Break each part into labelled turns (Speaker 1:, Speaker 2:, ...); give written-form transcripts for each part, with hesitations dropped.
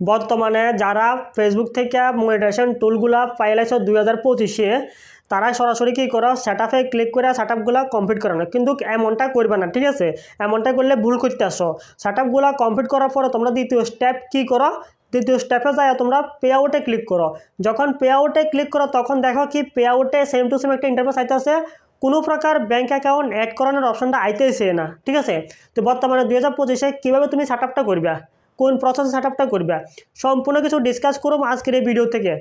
Speaker 1: বর্তমানে যারা ফেসবুক থেকে মনিটাইজেশন টুলগুলা পাইলাইছ 2025-এ তারা সরাসরি কী করো সেট আপে ক্লিক করে সেট আপগুলো কমপ্লিট করানো, কিন্তু এমনটা করবে না, ঠিক আছে? এমনটা করলে ভুল করতে আসো। সেট আপগুলো কমপ্লিট করার পরে তোমরা দ্বিতীয় স্টেপ কী করো, দ্বিতীয় স্টেপে যায় তোমরা পে আউটে ক্লিক করো। যখন পে আউটে ক্লিক করো তখন দেখো কি পে আউটে সেম টু সেম একটা ইন্টারফেস আইতেছে, কোনো প্রকার ব্যাঙ্ক অ্যাকাউন্ট অ্যাড করানোর অপশনটা আইতেছে না, ঠিক আছে? তো বর্তমানে 2025-এ কীভাবে তুমি সেট আপটা করবে, কোন প্রসেস সেট আপটা করবে, সম্পূর্ণ কিছু ডিসকাস করো আজকের এই ভিডিও থেকে।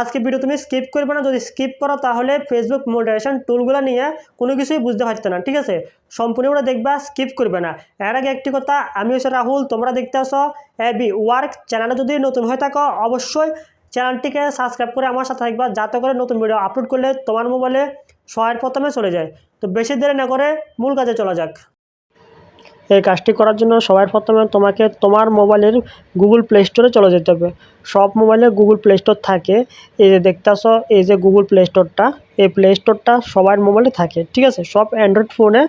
Speaker 1: আজকে ভিডিও তুমি স্কিপ করবে না, যদি স্কিপ করো তাহলে ফেসবুক মনিটাইজেশন টুলগুলো নিয়ে কোনো কিছুই বুঝতে পারতে না, ঠিক আছে? সম্পূর্ণটা দেখবা, স্কিপ করবে না। এর আগে একটি কথা, আমি হচ্ছে রাহুল, তোমরা দেখতে আসো এবি ওয়ার্ক চ্যানেলে। যদি নতুন হয়ে থাকো অবশ্যই চ্যানেলটিকে সাবস্ক্রাইব করে আমার সাথে থাকবা, যাতে করে নতুন ভিডিও আপলোড করলে তোমার মোবাইলে সবার প্রথমে চলে যায়। তো বেশি দেরি না করে মূল কাজে চলা যাক। এই কাজটি করার জন্য সবার প্রথমে তোমাকে তোমার মোবাইলের গুগল প্লে স্টোরে চলে যেতে হবে। সব মোবাইলে গুগল প্লে স্টোর থাকে, এই যে দেখতে আসো, এই যে গুগল প্লে স্টোরটা, এই প্লে স্টোরটা সবার মোবাইলে থাকে, ঠিক আছে? সব অ্যান্ড্রয়েড ফোনে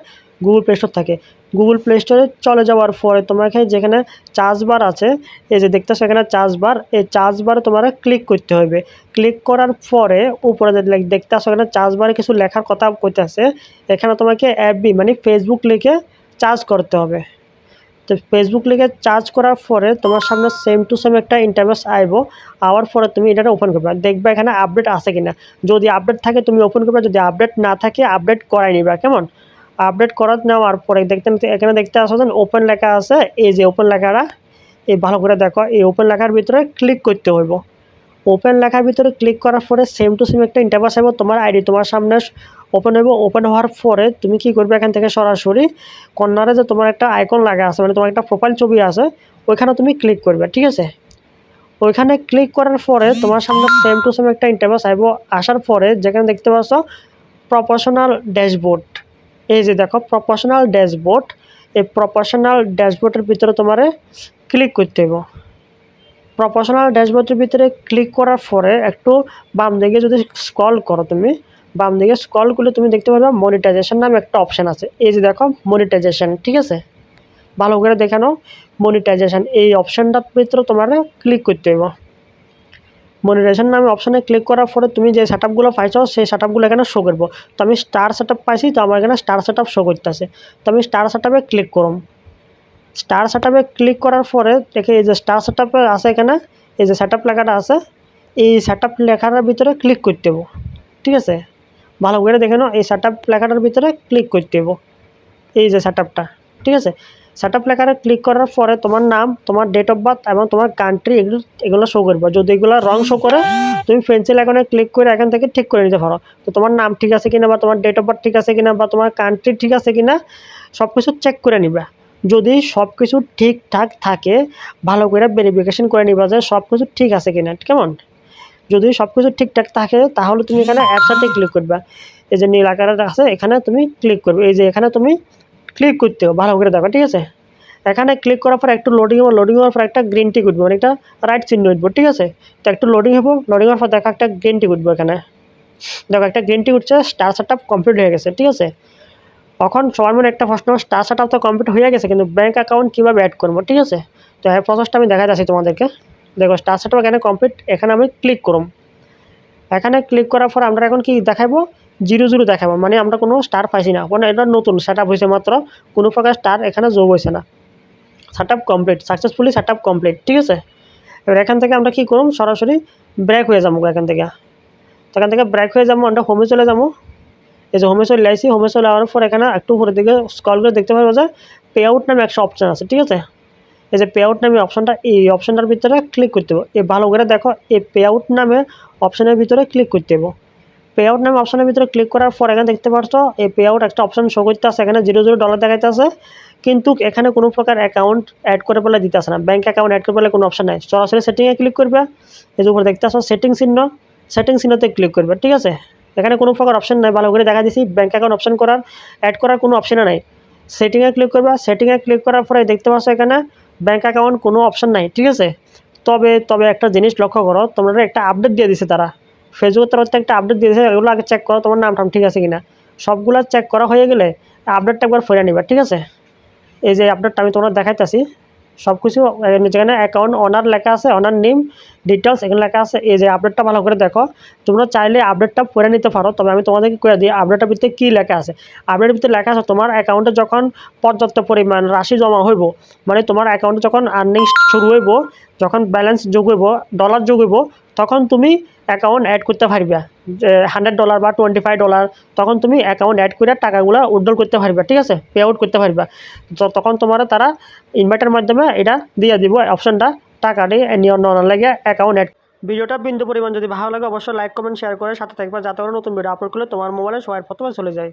Speaker 1: গুগল প্লে স্টোর থাকে। গুগল প্লে স্টোরে চলে যাওয়ার পরে তোমাকে যেখানে চার্জ বার আছে, এই যে দেখতেছো এখানে চার্জ বার, এই চার্জ বারে তোমার ক্লিক করতে হবে। ক্লিক করার পরে উপরে দেখতে আসো এখানে চার্জ বারে কিছু লেখার কথা কইতে আছে, এখানে তোমাকে এফবি মানে ফেসবুক লিখে চার্জ করতে হবে। তো ফেসবুক লিখে চার্জ করার পরে তোমার সামনে সেম টু সেম একটা ইন্টারফেস আইব। আওয়ার পরে তুমি এটা ওপেন করবে, দেখবে এখানে আপডেট আছে কিনা। যদি আপডেট থাকে তুমি ওপেন করবে, যদি আপডেট না থাকে আপডেট করাই নিবা, কেমন? আপডেট করা নেওয়ার পরে এখানে দেখতে আসছেন ওপেন লেখা আছে, এই যে ওপেন লেখাটা, এই ভালো করে দেখো, এই ওপেন লেখার ভিতরে ক্লিক করতে হইব। ওপেন লেখার ভিতরে ক্লিক করার পরে সেম টু সেম একটা ইন্টারফেস আসবে, তোমার আইডি তোমার সামনে ওপেন হইব। ওপেন হওয়ার পরে তুমি কি করবে, এখান থেকে সরাসরি কর্নারে যে তোমার একটা আইকন লাগা আছে, মানে তোমার একটা প্রোফাইল ছবি আছে, ওইখানে তুমি ক্লিক করবে, ঠিক আছে? ওইখানে ক্লিক করার পরে তোমার সামনে সেম টু সেম একটা ইন্টারফেস আসবে। আসার পরে যেখানে দেখতে পাচ্ছ প্রপোর্শনাল ড্যাশবোর্ড, এই যে দেখো প্রপোর্শনাল ড্যাশবোর্ড, এই প্রপোর্শনাল ড্যাশবোর্ডের ভিতরে তোমার ক্লিক করতে হবে। প্রপোর্শনাল ড্যাশবোর্ডের ভিতরে ক্লিক করার পরে একটু বাম দিকে যদি স্ক্রল করো, তুমি বাম দিকে স্ক্রল করলে তুমি দেখতে পারবে মনিটাইজেশন নামে একটা অপশান আছে, এই যে দেখো মনিটাইজেশন, ঠিক আছে? ভালো করে দেখানো মনিটাইজেশন, এই অপশানটার ভিতরে তোমার ক্লিক করতে হবে। মনিটাইজেশন নামে অপশানে ক্লিক করার পরে তুমি যে সেট আপগুলো পাইছো সেই সেট আপগুলো এখানে শো করবো। তো আমি স্টার সেট আপ পাইছি, তো আমার এখানে স্টার সেট আপ শো করতেছে, তো আমি স্টার সেট আপে ক্লিক করুন। স্টার সেট আপে ক্লিক করার পরে দেখে এই যে স্টার সেট আপে আছে, এখানে এই যে সেট আপ লেখাটা আছে, এই সেট আপ লেখাটার ভিতরে ক্লিক করতে হবে, ঠিক আছে? ভালো করে দেখে নাও, এই সেট আপ লেখাটার ভিতরে ক্লিক করতে হবে, এই যে সেট আপটা, ঠিক আছে? সেট আপ লেখাটা ক্লিক করার পরে তোমার নাম, তোমার ডেট অফ বার্থ এবং তোমার কান্ট্রি এগুলো শো করবে। যদি এগুলো রং শো করে তুমি পেন্সিল আইকনে ক্লিক করে এখান থেকে ঠিক করে নিতে পারো। তো তোমার নাম ঠিক আছে কিনা, বা তোমার ডেট অফ বার্থ ঠিক আছে কিনা, বা তোমার কান্ট্রি ঠিক আছে কিনা, সব কিছু চেক করে নিবা। যদি সব কিছু ঠিকঠাক থাকে ভালো করে ভেরিফিকেশন করে নিবা যে সব কিছু ঠিক আছে কিনা, কেমন? যদি সব কিছু ঠিকঠাক থাকে তাহলে তুমি এখানে অ্যাপসাতে ক্লিক করবা, এই যে নীল আকারের আছে এখানে তুমি ক্লিক করবে, এই যে এখানে তুমি ক্লিক করতে হবে, ভালো করে দেখো, ঠিক আছে? এখানে ক্লিক করার পর একটু লোডিং হবো, লোডিং হওয়ার পর একটা গ্রিন টিক উঠবে, মানে একটা রাইট চিহ্ন উঠবো, ঠিক আছে? তো একটু লোডিং হবো, লোডিং হওয়ার পর দেখো একটা গ্রিন টিক উঠবো, এখানে দেখো একটা গ্রিন টিক উঠছে, স্টার সেট আপ কমপ্লিট হয়ে গেছে, ঠিক আছে? এখন সবার মনে একটা প্রশ্ন, স্টার সেট আপ তো কমপ্লিট হয়ে গেছে, কিন্তু ব্যাঙ্ক অ্যাকাউন্ট কীভাবে অ্যাড করবো, ঠিক আছে? তো এই প্রসেসটা আমি দেখা যাচ্ছি তোমাদেরকে। দেখো স্টার সেট আপ এখানে কমপ্লিট, এখানে আমি ক্লিক করুম। এখানে ক্লিক করার পর আমরা এখন কি দেখাবো, 0 দেখাবো, মানে আমরা কোনো স্টার পাইছি না, কারণ এটা নতুন সেট আপ হয়েছে মাত্র, কোনো প্রকার স্টার এখানে যোগ হয়েছে না। Set up complete, successfully set up complete, ঠিক আছে? এবার এখান থেকে আমরা কী করুম, সরাসরি ব্রেক হয়ে যাবো এখান থেকে। তো এখান থেকে ব্রেক হয়ে যাবো, আমরা হোমে চলে যাবো। এই যে হোমে চলে আসি, হোমে চলে যাওয়ার পর এখানে একটু উপরের দিকে স্ক্রল করে দেখতে পারবো যে পে আউট নামে একটা অপশান আছে, ঠিক আছে? এই যে পে আউট নামে অপশানটা, এই অপশানটার ভিতরে ক্লিক করতে হবে। এই ভালো করে দেখো, এই পে আউট নামে অপশানের ভিতরে ক্লিক করতে হবে। পে আউট নামে অপশানের ভিতরে ক্লিক করার পর এখানে দেখতে পাচ্ছ এই পে আউট একটা অপশান শো করতে আছে, এখানে $0 দেখাইতে আছে, কিন্তু এখানে কোনো প্রকার অ্যাকাউন্ট অ্যাড করে বলে দিতে আসে না, ব্যাঙ্ক অ্যাকাউন্ট অ্যাড করে বলে কোনো অপশান নাই। সরাসরি সেটিংয়ে ক্লিক করবে, এই যে উপরে দেখতে আসো সেটিং চিহ্ন, সেটিং চিহ্নতে ক্লিক করবে, ঠিক আছে? এখানে কোনো প্রকার অপশান নাই, ভালো করে দেখা দিছি, ব্যাঙ্ক অ্যাকাউন্ট অপশান করার অ্যাড করার কোনো অপশানে নাই। সেটিংয়ে ক্লিক করবে, সেটিংয়ে ক্লিক করার পরে দেখতে পাচ্ছ এখানে ব্যাঙ্ক অ্যাকাউন্ট কোনো অপশান নাই, ঠিক আছে? তবে একটা জিনিস লক্ষ্য করো, তোমরা একটা আপডেট দিয়ে দিছে তারা, ফেসবুকের তরফ থেকে একটা আপডেট দিয়েছে, এগুলো আগে চেক করো তোমার নাম টাম ঠিক আছে কিনা। সবগুলো চেক করা হয়ে গেলে আপডেটটা একবার ফেরে নিবা, ঠিক আছে? এই যে আপডেটটা আমি তোমরা দেখাইতেছি, সব কিছু যেখানে অ্যাকাউন্ট ওনার লেখা আছে, ওনার নেম ডিটেলস এখানে লেখা আছে। এই যে আপডেটটা ভালো করে দেখো, তোমরা চাইলে আপডেটটা পড়ে নিতে পারো, তবে আমি তোমাদেরকে করে দিই আপডেটের ভিতরে কী লেখা আছে। আপডেটের ভিতরে লেখা আছে তোমার অ্যাকাউন্টে যখন পর্যাপ্ত পরিমাণ রাশি জমা হইব, মানে তোমার অ্যাকাউন্টে যখন আর্নিং শুরু হইব, যখন ব্যালেন্স যোগ হইব, ডলার যোগ হইব, তখন তুমি অ্যাকাউন্ট অ্যাড করতে পারবে। $100 বা $25, তখন তুমি অ্যাকাউন্ট অ্যাড করে টাকাগুলো উইথড্রল করতে পারবে, ঠিক আছে, পে আউট করতে পারবে। তো তখন তোমার তারা ইনভাইটের মাধ্যমে এটা দিয়ে দিব অপশনটা, টাকাটি নিয়ে লাগে অ্যাকাউন্ট অ্যাড। ভিডিওটা বিন্দু পরিমাণ যদি ভালো লাগে অবশ্যই লাইক কমেন্ট শেয়ার করে সাথে থাকবে, যাতে করে নতুন ভিডিও আপলোড করলে তোমার মোবাইলে সবার প্রথমে চলে যায়।